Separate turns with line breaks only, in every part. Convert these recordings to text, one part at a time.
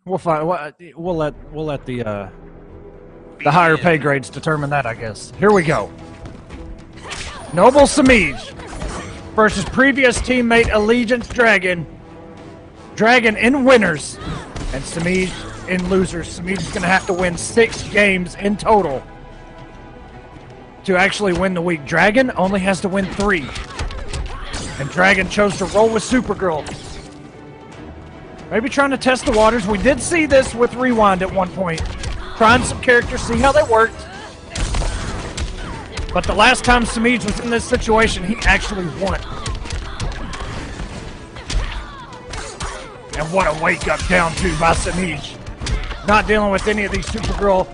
We'll find. We'll let the higher pay grades determine that, I guess. Here we go. Noble Semiij versus previous teammate Allegiance Dragon. Dragon in winners, and Semiij in losers. Semiij is going to have to win 6 games in total to actually win the week. Dragon only has to win 3. And Dragon chose to roll with Supergirl. Maybe trying to test the waters. We did see this with Rewind at one point. Trying some characters, see how they worked. But the last time Semiij was in this situation, he actually won. And what a wake-up down to by Semiij. Not dealing with any of these Supergirl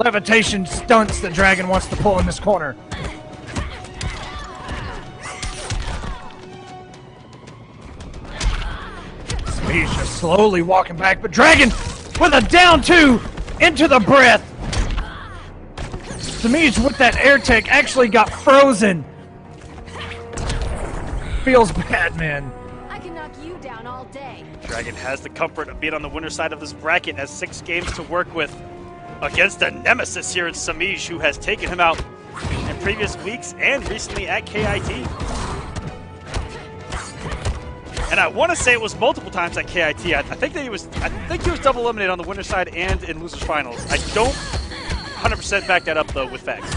levitation stunts that Dragon wants to pull in this corner. Semiij just slowly walking back, but Dragon with a down 2 into the breath. Semiij with that air tech actually got frozen. Feels bad, man.
I can knock you down all day.
Dragon has the comfort of being on the winner side of this bracket, has 6 games to work with against a nemesis here in Semiij, who has taken him out in previous weeks and recently at KIT. And I want to say it was multiple times at KIT. I think he was double eliminated on the winner side and in losers finals. I don't 100% back that up though with facts.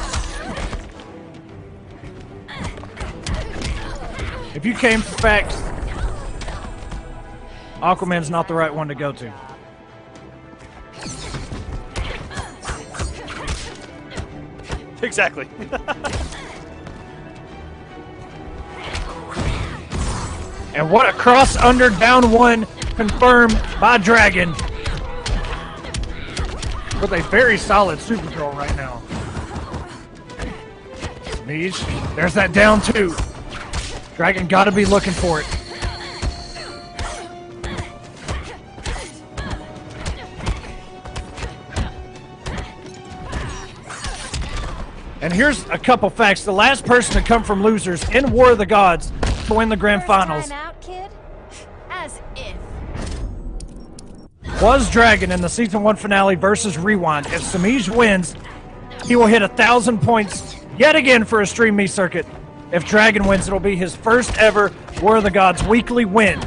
If you came for facts, Aquaman's not the right one to go to.
Exactly.
And what a cross under down 1 confirmed by Dragon. With a very solid Supergirl right now. Semiij, there's that down 2. Dragon gotta be looking for it. And here's a couple facts. The last person to come from losers in War of the Gods to win the grand finals
Time out, kid? As if.
was Dragon in the Season 1 finale versus Rewind. If Semiij wins, he will hit 1,000 points yet again for a Stream Me circuit. If Dragon wins, it'll be his first ever War of the Gods weekly win.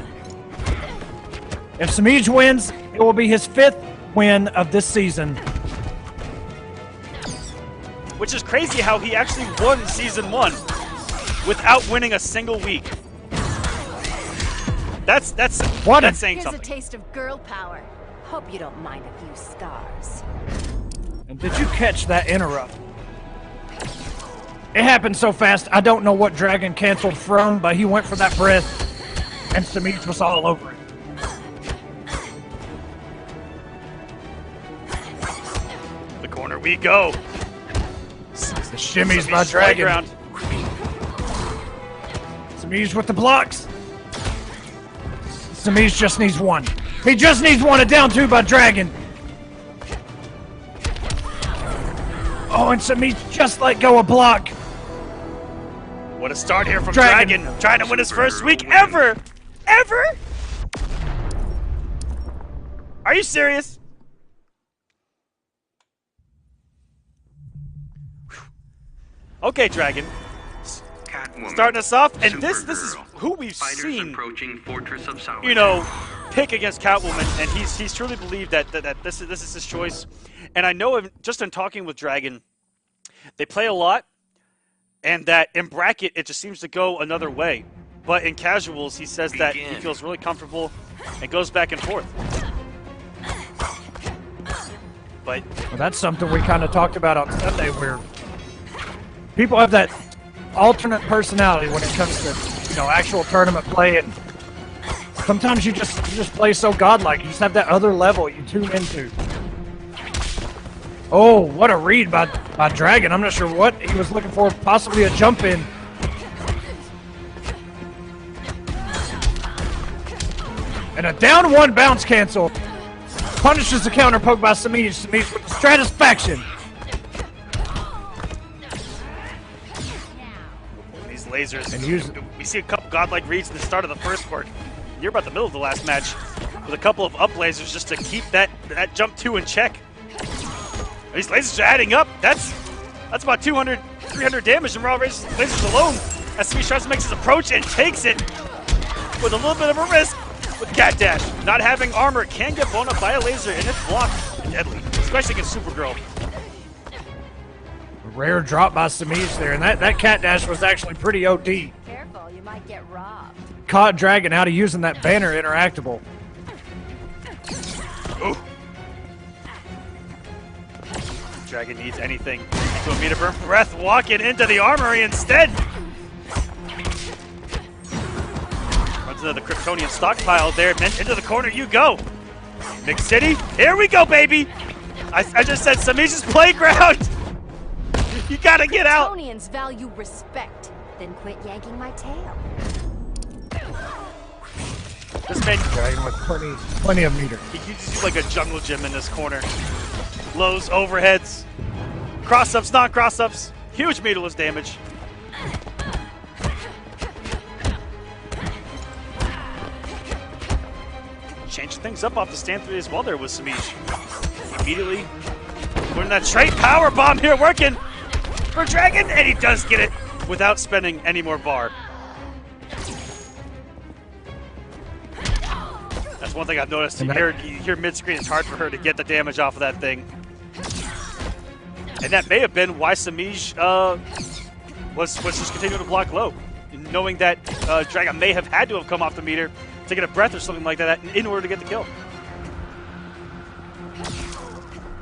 If Semiij wins, it will be his 5th win of this season.
Which is crazy how he actually won Season 1 without winning a single week. That's saying
Here's
something.
a taste of girl power. Hope you don't mind a few scars.
And did you catch that interrupt? It happened so fast, I don't know what Dragon canceled from, but he went for that breath, and Semiij was all over it.
The corner we go.
The shimmies by Dragon. Semiij with the blocks. Semiij just needs 1. He just needs 1. A down 2 by Dragon. Oh, and Semiij just let go a block.
What a start here from Dragon. Trying to win his first week ever. Ever? Are you serious? Okay, Dragon.
Catwoman,
Starting us off, and this is
Supergirl.
who we've
Fighters
seen,
approaching Fortress of Sour
you know, pick against Catwoman, and he's truly believed that this is his choice. And I know just in talking with Dragon, they play a lot, and that in bracket it just seems to go another way. But in casuals, he says that he feels really comfortable and goes back and forth. But
well, that's something we kind of talked about on Sunday, where people have that alternate personality when it comes to, you know, actual tournament play, and sometimes you just play so godlike. You just have that other level you tune into. Oh, what a read by Dragon. I'm not sure what he was looking for, possibly a jump in. And a down 1 bounce cancel. Punishes the counter poke by Semiij. Semiij with the Stratisfaction.
these lasers,
And use
we see a couple godlike reads at the start of the first part. You're about the middle of the last match. with a couple of up lasers just to keep that jump 2 in check. These lasers are adding up. That's about 200, 300 damage in raw lasers alone. As Semiij tries to make his approach and takes it with a little bit of a risk with Cat Dash. Not having armor can get blown up by a laser, and it's blocked. Deadly, especially against Supergirl.
Rare drop by Semiij there, and that Cat Dash was actually pretty OD.
Careful, you might get robbed.
Caught Dragon out of using that banner interactable.
Ooh. Dragon needs anything to a meter for breath, walking into the armory instead. Runs into the Kryptonian stockpile there, into the corner you go. Big City, here we go, baby. I just said Semiij's playground. You gotta get out.
Kryptonians value respect, then quit yanking my tail.
This man,
Dragon with plenty of meter.
he uses like a jungle gym in this corner. Lows, overheads, cross-ups, not cross-ups. Huge meterless damage. Changed things up off the stand 3 as well there with Semiij. Immediately putting that straight power bomb here working for Dragon, and he does get it without spending any more bar. That's one thing I've noticed. You hear mid-screen, it's hard for her to get the damage off of that thing. And that may have been why Semiij was just continuing to block low, knowing that Dragon may have had to have come off the meter to get a breath or something like that in order to get the kill.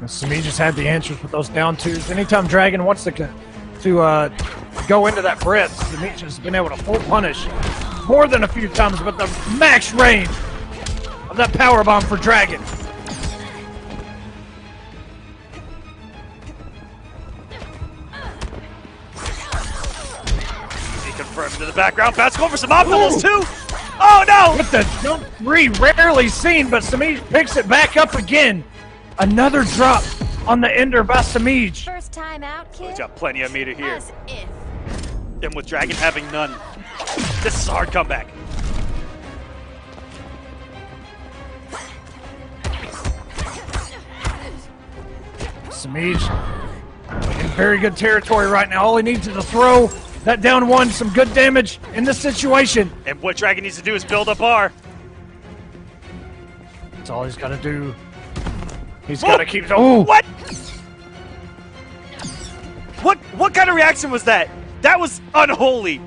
Semiij just had the answers with those down 2s. Anytime Dragon wants to go into that breath, Semiij has been able to full punish more than a few times, but the max range of that power bomb for Dragon.
He confirmed to the background. Bats going for some optimals too. Oh no!
With the jump 3, rarely seen, but Semiij picks it back up again. Another drop on the ender by Semiij.
First time out, kid?
He's got plenty of meter here.
As if.
And with Dragon having none, this is a hard comeback.
Semiij in very good territory right now. All he needs is to throw that down 1, some good damage in this situation.
And what Dragon needs to do is build a bar.
That's all he's got to do. He's got to keep. Oh,
What? What kind of reaction was that? That was unholy.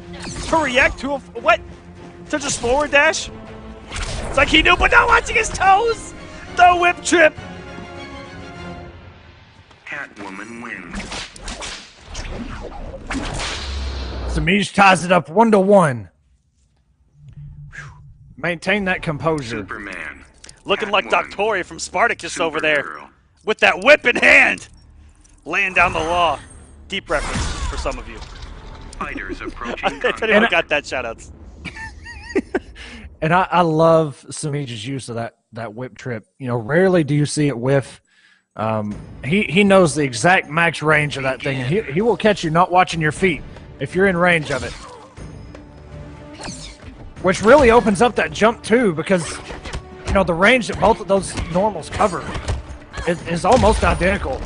To react to a what? To just forward dash? It's like he knew, but not watching his toes. The whip trip.
Catwoman wins.
Semiij ties it up 1-1. Maintain that composure.
Superman.
Looking like
Catwoman.
Doctoria from Spartacus over there.
Supergirl.
With that whip in hand. Laying down the law. Deep reference for some of you.
Fighters approaching
If anyone
contact.
got that, shoutouts.
And I love Semiij's use of that whip trip. You know, rarely do you see it whiff. He knows the exact max range of that thing. And he will catch you not watching your feet if you're in range of it. Which really opens up that jump too, because you know the range that both of those normals cover is almost identical.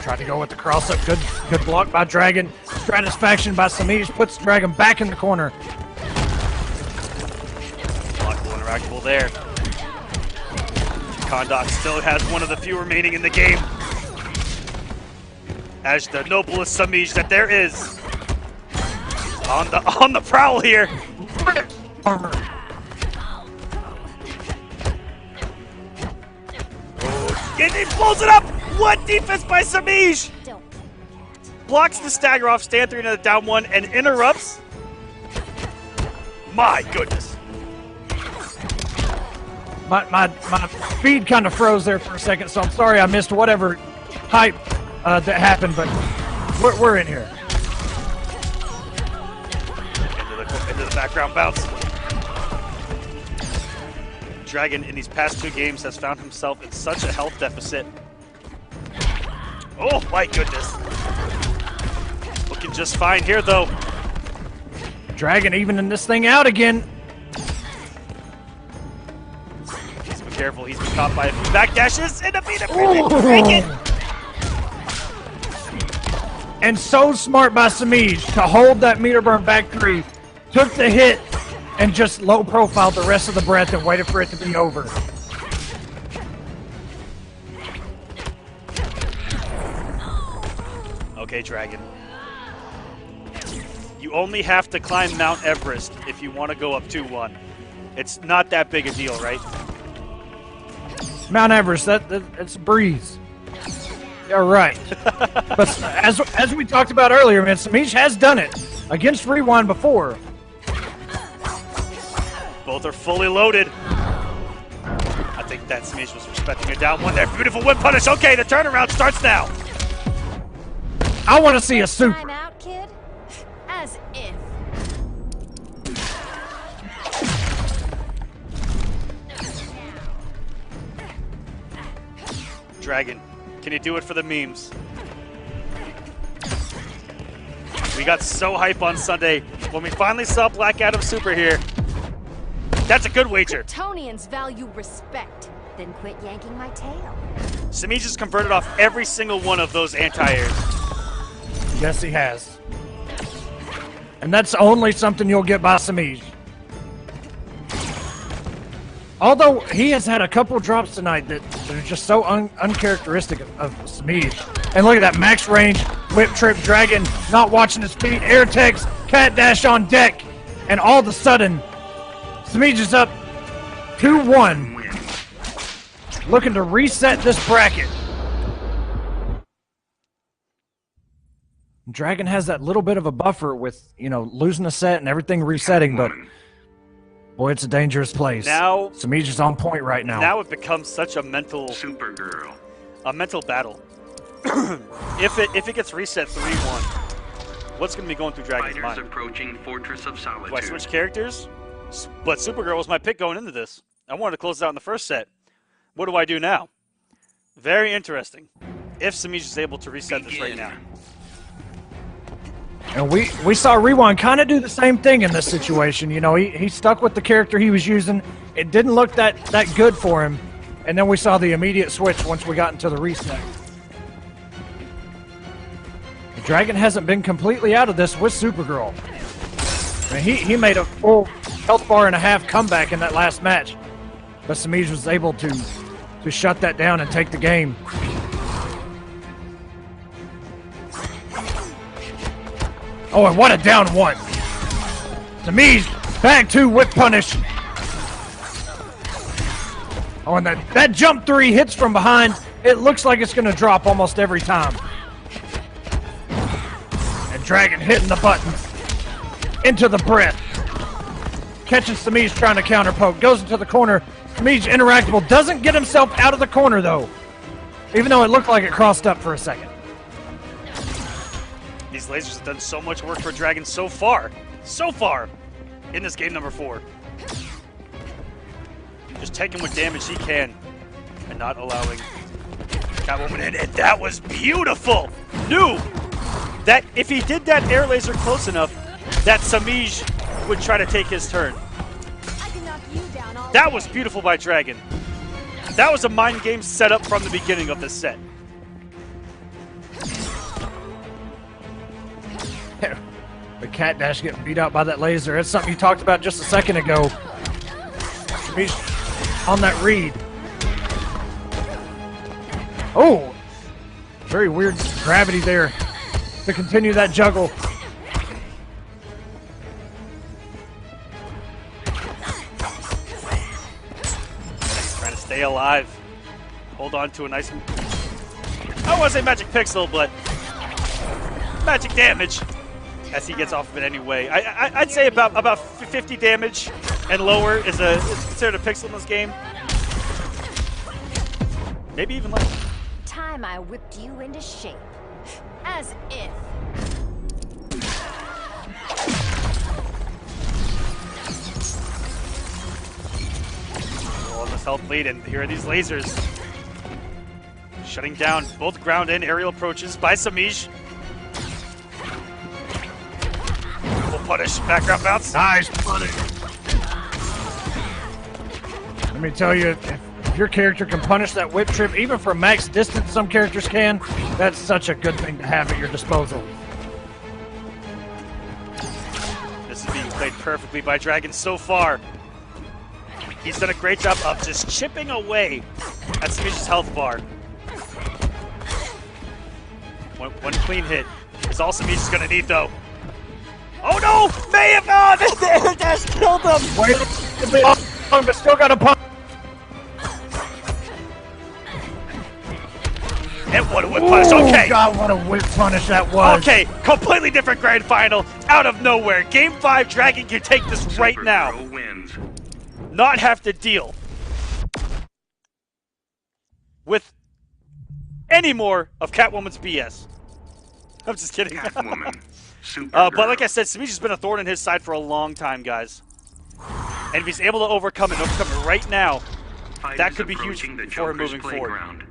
Tried to go with the cross up. Good block by Dragon. Stratisfaction by Semiij puts Dragon back in the corner.
Lockable interactable there. Kondak still has one of the few remaining in the game. As the noblest Semiij that there is. On the prowl here.
Armor.
And he pulls it up. What defense by Semiij?
Don't.
Blocks the stagger off, stand 3 into the down 1, and interrupts. My goodness.
My feed kind of froze there for a second, so I'm sorry I missed whatever hype that happened, but we're in here.
Into the background bounce. Dragon in these past 2 games has found himself in such a health deficit. Oh my goodness. Looking just fine here though.
Dragon evening this thing out again.
He's been careful. He's been caught by a few backdashes and a beat him. Dragon.
And so smart by Semiij to hold that meter burn back 3. Took the hit and just low profiled the rest of the breath and waited for it to be over.
Okay, Dragon. You only have to climb Mount Everest if you want to go up 2-1. It's not that big a deal, right?
Mount Everest, that's a breeze. Yeah, right. But as we talked about earlier, man, Semiij has done it against Rewind before.
Both are fully loaded. I think that Semiij was respecting a down one there. Beautiful whip punish. Okay, the turnaround starts now.
I want to see a super.
Time out, kid. As if.
Dragon, can you do it for the memes? We got so hype on Sunday when we finally saw Black Adam Super here. That's a good wager.
Kryptonians value respect. Then quit yanking my tail.
Semiij has converted off every single one of those anti-airs.
Yes, he has. And that's only something you'll get by Semiij. Although he has had a couple drops tonight that are just so uncharacteristic of Semiij. And look at that max range, whip trip, Dragon, not watching his feet, air text, cat dash on deck. And all of a sudden, Semiij is up 2-1. Looking to reset this bracket. Dragon has that little bit of a buffer with, you know, losing a set and everything resetting, but boy, it's a dangerous place.
Now
Semiij is on point right now.
Now it becomes such a mental
Supergirl.
battle. if it gets reset 3-1, what's going to be going through Dragon's
Fighters
mind?
approaching Fortress of Solitude.
Do I switch characters? But Supergirl was my pick going into this. I wanted to close it out in the first set. What do I do now? Very interesting. If Semiij is able to reset this right now.
And we saw Rewind kind of do the same thing in this situation. You know, he stuck with the character he was using. It didn't look that good for him. And then we saw the immediate switch once we got into the reset. The Dragon hasn't been completely out of this with Supergirl. I mean, he made a full health bar and a half comeback in that last match. But Semiij was able to shut that down and take the game. Oh, and what a down one. Semiij, bag 2 whip punish. Oh, and that jump 3 hits from behind. It looks like it's going to drop almost every time. And Dragon hitting the buttons. Into the breath. Catches Semiij trying to counter poke. Goes into the corner. Semiij interactable. Doesn't get himself out of the corner, though. Even though it looked like it crossed up for a second.
These lasers have done so much work for Dragon so far in this game number 4. Just taking what damage he can and not allowing Catwoman in. And that was beautiful! Knew that if he did that air laser close enough, that Semiij would try to take his turn. That was beautiful by Dragon. That was a mind game set up from the beginning of this set.
The cat dash getting beat out by that laser. That's something you talked about just a second ago. Semiij on that read. Oh! Very weird gravity there to continue that juggle.
Trying to stay alive. Hold on to a nice... I want to say magic pixel, but magic damage. As he gets off of it anyway. I'd say about 50 damage and lower is considered a pixel in this game. Maybe even less.
Time I whipped you into shape. As if.
On this health lead, and here are these lasers. Shutting down both ground and aerial approaches by Semiij. punish. Background bounce.
Nice punish. Let me tell you, if your character can punish that whip trip, even from max distance, some characters can. That's such a good thing to have at your disposal.
This is being played perfectly by Dragon so far. He's done a great job of just chipping away at Semiij's health bar. One clean hit is all Semiij is going to need, though. Oh no! May have not! The air dash killed him!
Wait a bit, but still got a punch.
And what a whip punish, okay!
God, what a whip punish that was.
Okay, completely different grand final, out of nowhere. Game 5, Dragon can take this right now.
Supergirl wins.
Not have to deal with any more of Catwoman's BS. I'm just kidding.
Catwoman. Supergirl.
But like I said, Semiij has been a thorn in his side for a long time, guys. And if he's able to overcome it right now, that could be huge for him moving forward.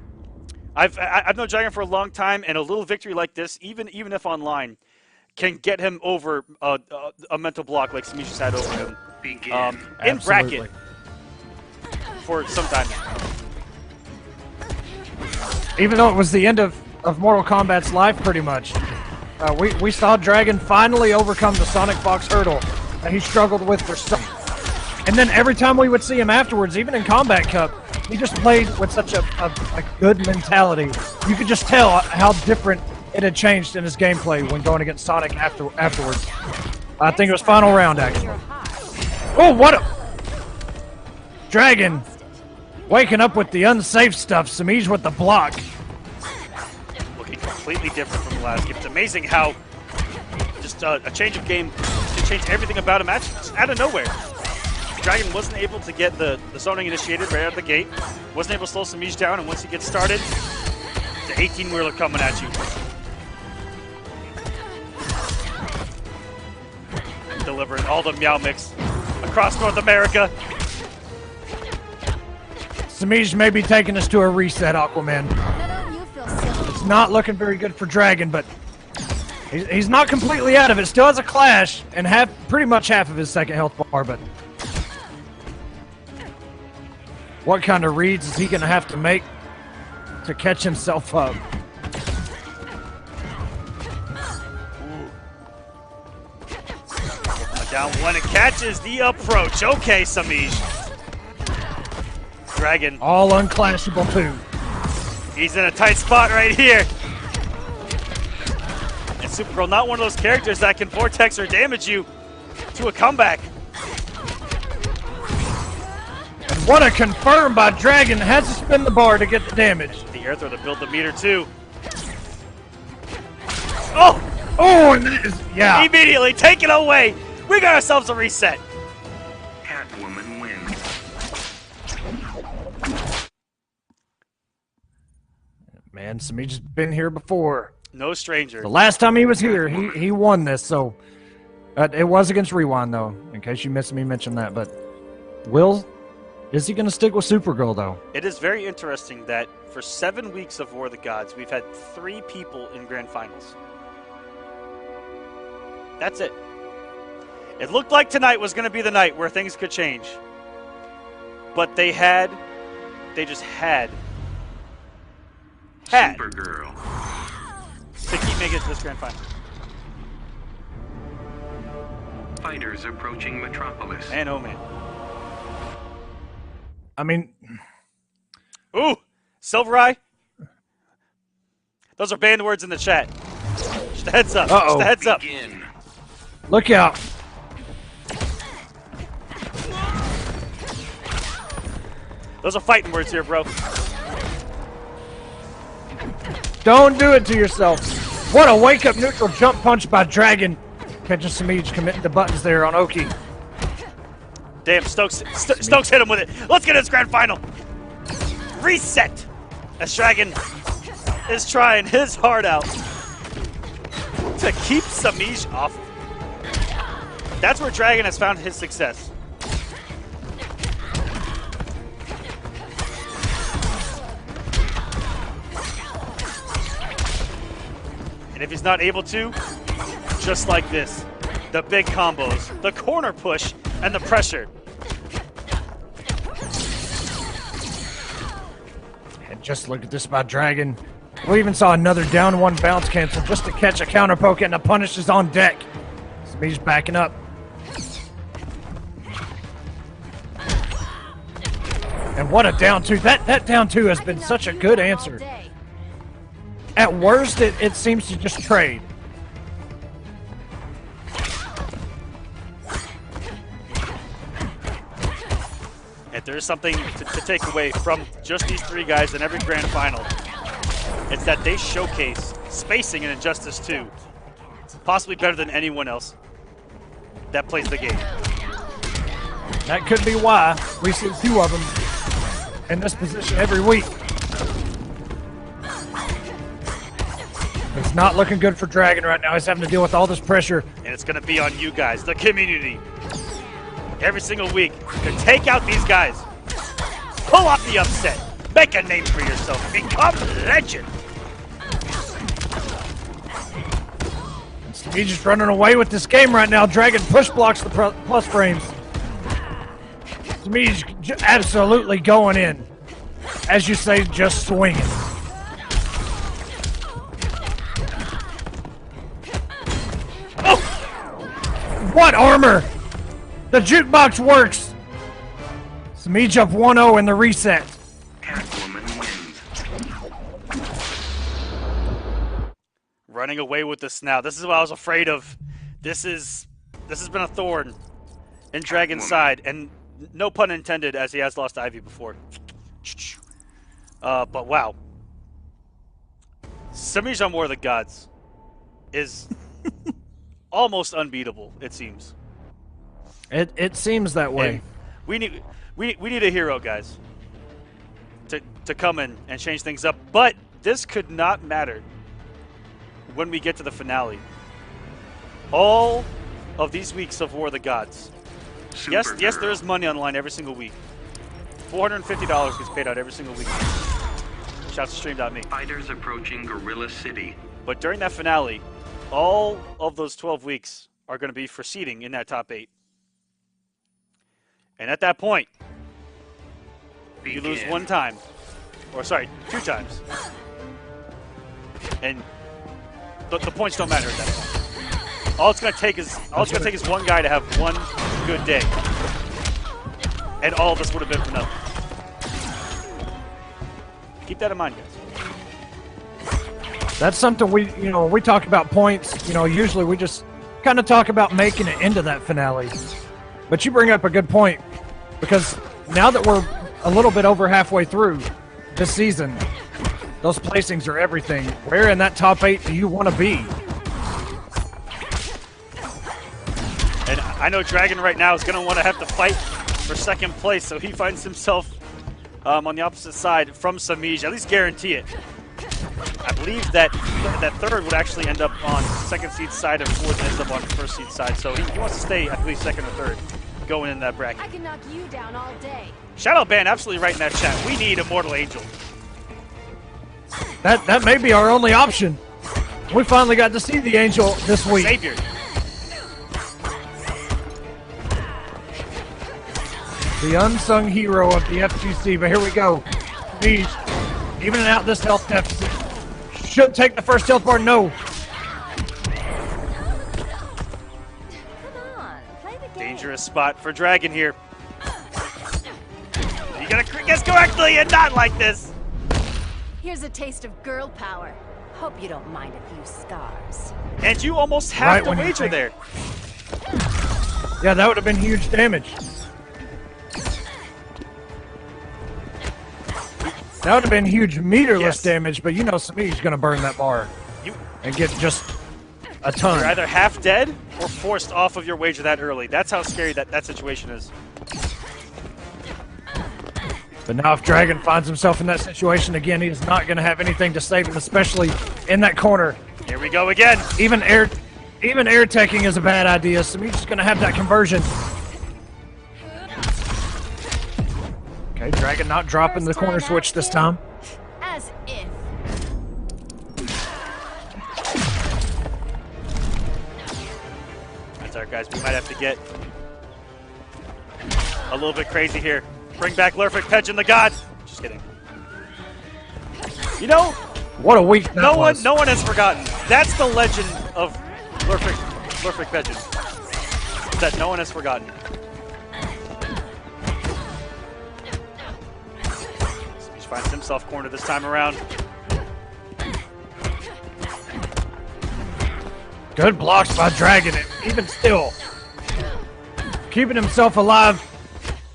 I've known Dragon for a long time, and a little victory like this, even if online, can get him over a mental block like Semiij has had over him. In bracket for some time now.
Even though it was the end of Mortal Kombat's life, pretty much. We saw Dragon finally overcome the Sonic Fox hurdle that he struggled with for so. And then every time we would see him afterwards, even in Combat Cup, he just played with such a good mentality. You could just tell how different it had changed in his gameplay when going against Sonic afterwards. I think it was final round, actually. Oh, what a... Dragon waking up with the unsafe stuff. Semiij with the block.
Looking completely different from the last game. It's amazing how just a change of game can change everything about a match out of nowhere. Dragon wasn't able to get the zoning initiated right out of the gate. Wasn't able to slow Semiij down, and once he gets started, the 18-wheeler coming at you. Delivering all the Meow Mix across North America.
Semiij may be taking us to a reset, Aquaman. It's not looking very good for Dragon, but he's not completely out of it. Still has a clash and pretty much half of his second health bar, but what kind of reads is he going to have to make to catch himself up?
Down one and catches the approach. Okay, Semiij. Dragon.
All unclashable too.
He's in a tight spot right here. And Supergirl, not one of those characters that can vortex or damage you to a comeback.
And what a confirm by Dragon. Has to spin the bar to get the damage.
The air throw to build the meter too. Oh!
Oh, and that is, yeah.
Immediately take it away. We got ourselves a reset.
Catwoman wins.
Man, Semiij's been here before.
No stranger.
The last time he was here, he won this, so... it was against Rewind, though, in case you missed me mention that, but... Is he going to stick with Supergirl, though?
It is very interesting that for 7 weeks of War of the Gods, we've had 3 people in Grand Finals. That's it. It looked like tonight was going to be the night where things could change. But they just had
Supergirl.
to keep making it to this Grand Final.
Fighters approaching Metropolis.
Man, oh man.
I mean...
Ooh! Silver Eye? Those are banned words in the chat. Just a heads up.
Uh-oh.
Just a heads up.
Begin.
Look out.
Those are fighting words here, bro.
Don't do it to yourself. What a wake-up neutral jump punch by Dragon. Catching Semiij committing the buttons there on Oki.
Damn, Stokes hit him with it. Let's get this Grand Final. Reset. As Dragon is trying his heart out to keep Semiij off. That's where Dragon has found his success. And if he's not able to, just like this, the big combos, the corner push, and the pressure.
And just look at this by Dragon. We even saw another down one bounce cancel just to catch a counter poke, and the punish is on deck. Semiij's backing up. And what a down two. That down two has been such a good answer. At worst, it seems to just trade.
If there's something to take away from just these three guys in every grand final, it's that they showcase spacing in Injustice 2, possibly better than anyone else that plays the game.
That could be why we see two of them in this position every week. It's not looking good for Dragon right now. He's having to deal with all this pressure.
And it's going to be on you guys, the community, every single week to take out these guys. Pull off the upset. Make a name for yourself. Become legend.
He's just running away with this game right now. Dragon push blocks the plus frames. Semiij's absolutely going in. As you say, just swinging. Oh! What armor? The jukebox works. Semiij up 1-0 in the reset.
Catwoman wins.
Running away with this now. This is what I was afraid of. This has been a thorn in Dragon's side, and no pun intended, as he has lost to Ivy before. But wow, Semiij on War of the Gods is almost unbeatable. It seems.
It seems that way.
And we need a hero, guys, to come in and change things up. But this could not matter when we get to the finale. All of these weeks of War of the Gods. Yes, there is money on the line every single week. $450 gets paid out every single week. Shouts to stream.me.
Fighters approaching Gorilla City.
But during that finale, all of those 12 weeks are going to be for seeding in that top 8. And at that point, you lose one time. Or sorry, 2 times. And the points don't matter at that point. All it's going to take is one guy to have one good day. And all of us would have been for nothing. Keep that in mind, guys.
That's something when we talk about points, usually we just kind of talk about making it into that finale. But you bring up a good point, because now that we're a little bit over halfway through this season, those placings are everything. Where in that top 8 do you want to be?
And I know Dragon right now is going to want to have to fight for second place, so he finds himself on the opposite side from Semiij. At least guarantee it. I believe that third would actually end up on second seed side and fourth ends up on first seed side. So he wants to stay, I believe, second or third going in that bracket.
I can knock you down all day.
Shadow Ban absolutely right in that chat. We need Immortal Angel.
That may be our only option. We finally got to see the Angel this week.
Savior.
The unsung hero of the FGC, but here we go. He's evening out this health deficit. Should take the first health bar, no.
Come on, play the game.
Dangerous spot for Dragon here. You gotta guess correctly and not like this.
Here's a taste of girl power. Hope you don't mind a few scars.
And you almost have to
when you
wager
think-
there.
Yeah, that would have been huge damage. That would have been huge meterless
Yes.
damage, but Semiij's going to burn that bar and get just a ton.
You're either half dead or forced off of your wager that early. That's how scary that situation is.
But now if Dragon finds himself in that situation again, he is not going to have anything to save him, especially in that corner.
Here we go again.
Even air teching is a bad idea. Semiij's going to have that conversion. Okay, Dragon not dropping the corner switch this time.
As if.
That's our Alright guys, we might have to get a little bit crazy here. Bring back Lurfic, Pedge and the God! Just kidding. You know,
What a week that was.
no one has forgotten. That's the legend of Lurfic Pedge. That no one has forgotten. He finds himself cornered this time around.
Good blocks by Dragon, and even still, keeping himself alive.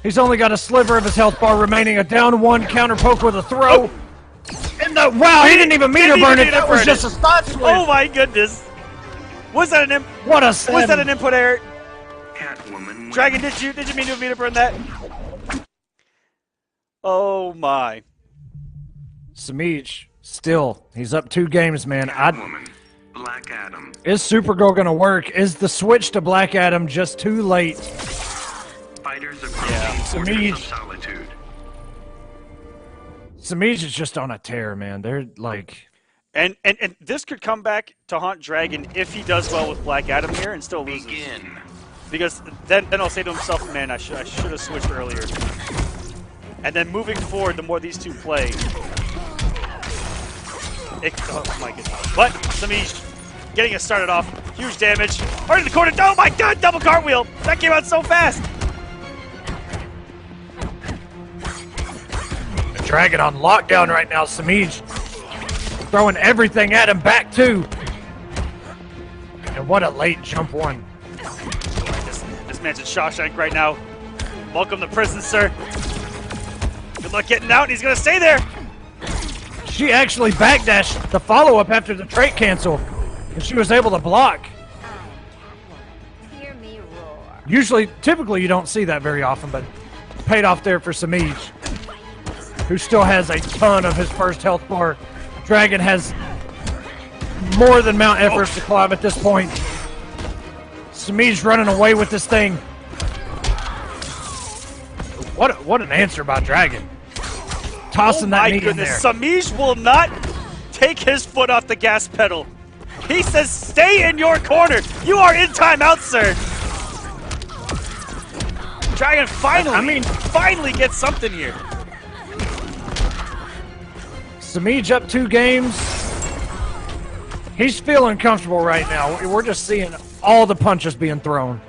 He's only got a sliver of his health bar remaining. A down one counter poke with a throw. And the wow, he didn't even meter burn it. That was just a spot switch.
Oh my goodness! Was that an
What a
was that an input error?
Catwoman
Dragon, did you mean to meter burn that? Oh my!
Semiij, still, he's up 2 games, man.
Catwoman, Black Adam.
Is Supergirl gonna work? Is the switch to Black Adam just too late?
Fighters approaching
Semiij.
borders of solitude.
Semiij is just on a tear, man. They're like,
And this could come back to haunt Dragon if he does well with Black Adam here and still loses.
Begin.
Because then he'll say to himself, man, I should have switched earlier. And then moving forward, the more these two play, oh my goodness. But Semiij getting it started off, huge damage. Right in the corner, oh my god, double cartwheel! That came out so fast!
Dragon on lockdown right now. Semiij throwing everything at him back too. And what a late jump one.
This man's in Shawshank right now. Welcome to prison, sir. Good luck getting out, and he's gonna stay there!
She actually backdashed the follow-up after the trait cancel, and she was able to block.
Hear me roar.
Typically you don't see that very often, but paid off there for Semiij, who still has a ton of his first health bar. Dragon has more than Mount Everest to climb at this point. Semiij running away with this thing. What an answer by Dragon. Tossing that knee in there.
Semiij will not take his foot off the gas pedal. He says, stay in your corner. You are in timeout, sir. Dragon finally gets something here.
Semiij up 2 games. He's feeling comfortable right now. We're just seeing all the punches being thrown.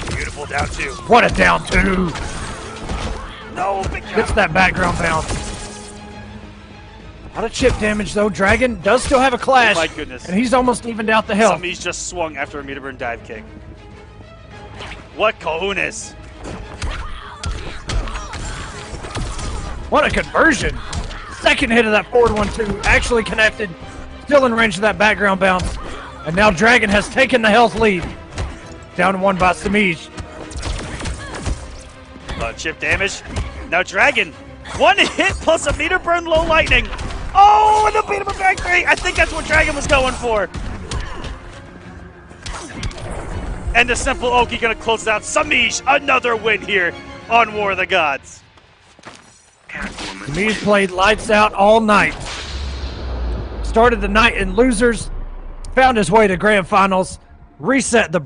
Beautiful down 2.
What a down 2.
No, big
Gets that background bounce. A lot of chip damage though. Dragon does still have a clash.
Oh my goodness.
And he's almost evened out the health.
Semiij just swung after a meter burn dive kick. What cojones?
What a conversion. Second hit of that forward 1-2 actually connected. Still in range of that background bounce. And now Dragon has taken the health lead. Down 1 by Semiij.
Chip damage. Now Dragon. 1 hit plus a meter burn low lightning. Oh, and the beat him back 3. I think that's what Dragon was going for. And the simple Oki gonna close it out. Semiij, another win here on War of the Gods.
Semiij played lights out all night. Started the night in losers, found his way to grand finals, reset the